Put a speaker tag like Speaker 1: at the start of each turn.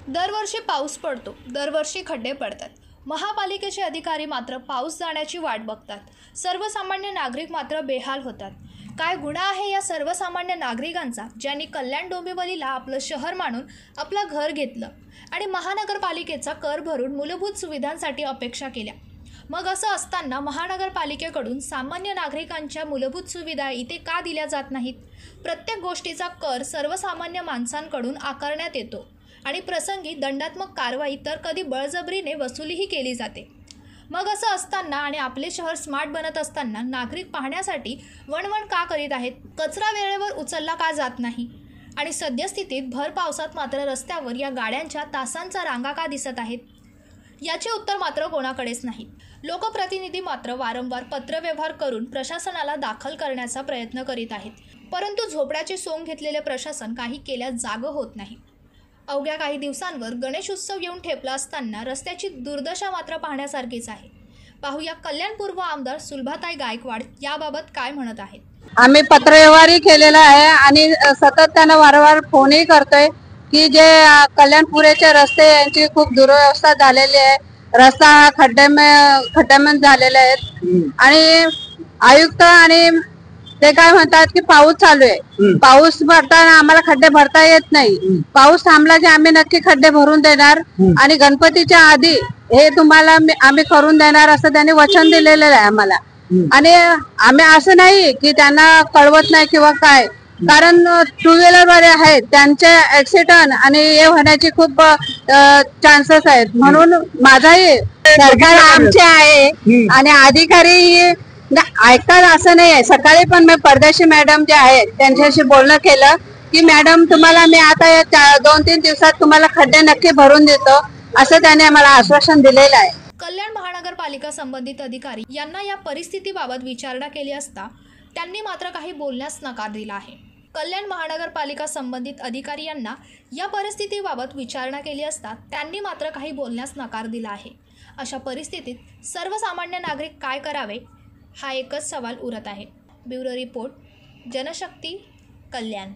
Speaker 1: दरवर्षी पाऊस पडतो, दरवर्षी खड्डे पडतात. महापालिकेचे अधिकारी मात्र पाऊस जाण्याची वाट बघतात. सर्वसामान्य नागरिक मात्र बेहाल होतात. काय गुन्हा आहे या सर्वसामान्य नागरिकांचा, ज्यांनी कल्याण डोंबिवलीला आपलं शहर मानून आपलं घर घेतलं आणि महानगरपालिकेचा कर भरून मूलभूत सुविधांसाठी अपेक्षा केल्या. मग असं असताना महानगरपालिकेकडून सामान्य नागरिकांच्या मूलभूत सुविधा इथे का दिल्या जात नाहीत? प्रत्येक गोष्टीचा कर सर्वसामान्य माणसांकडून आकारण्यात येतो आणि प्रसंगी दंडात्मक कारवाई तर कधी बळजबरीने वसुलीही केली जाते. मग असं असताना आणि आपले शहर स्मार्ट बनत असताना नागरिक पाहण्यासाठी वणवण का करीत आहेत? कचरा वेळेवर उचलला का जात नाही? आणि सद्यस्थितीत भर पावसात मात्र रस्त्यावर या गाड्यांच्या तासांचा रांगा का दिसत आहेत? याचे उत्तर मात्र कोणाकडेच नाही. लोकप्रतिनिधी मात्र वारंवार पत्रव्यवहार करून प्रशासनाला दाखल करण्याचा प्रयत्न करीत आहेत, परंतु झोपड्याची सोंग घेतलेले प्रशासन काही केल्यास जागं होत नाही. अवघ्या काही दिवसांवर गणेश उत्सव येऊन ठेपला असताना रस्त्याची दुर्दशा मात्र पाहण्यासारखीच आहे. पाहूया कल्याण पूर्व आमदार सुलभाताई गायकवाड याबाबत काय म्हणत आहेत.
Speaker 2: आम्ही पत्रव्यवहारही केलेला आहे आणि सतत त्यांना वारंवार फोनही करतोय की जे कल्याणपुरेचे रस्ते यांची खूप दुरवस्था झालेली आहे. रस्ता हा खड्ड्यामध्ये झालेला आहे आणि आयुक्त आणि ते काय म्हणतात की पाऊस चालू आहे, पाऊस भरताना आम्हाला खड्डे भरता येत नाही. पाऊस थांबला की आम्ही नक्की खड्डे भरून देणार आणि गणपतीच्या आधी हे तुम्हाला आम्ही करून देणार असं त्यांनी वचन दिलेलं आहे आम्हाला. आणि आम्ही असं नाही की त्यांना कळवत नाही किंवा काय, कारण टू व्हीलर वाले आहेत त्यांचे ऍक्सिडेंट आणि हे होण्याची खूप चान्सेस आहेत. म्हणून माझाही सरकार आमचे आहे आणि अधिकारी ऐकतात असं नाही आहे. सकाळी पण मी परदेशी मॅडम जे आहेत त्यांच्याशी बोलणं केलं की मॅडम तुम्हाला मी आता 2-3 दिवसात तुम्हाला खड्डे नक्की भरून देतो असं त्याने आम्हाला आश्वासन दिलेलं आहे.
Speaker 1: कल्याण महानगरपालिका संबंधित अधिकारी यांना या परिस्थितीबाबत विचारणा केली असता त्यांनी मात्र काही बोलण्यास नकार दिला आहे. कल्याण महानगरपालिका संबंधित अधिकारी यांना या परिस्थितीबाबत विचारणा केली असता त्यांनी मात्र काही बोलण्यास नकार दिला आहे. अशा परिस्थितीत सर्वसामान्य नागरिक काय करावे हा एकच सवाल उरत आहे. ब्युरो रिपोर्ट, जनशक्ती, कल्याण.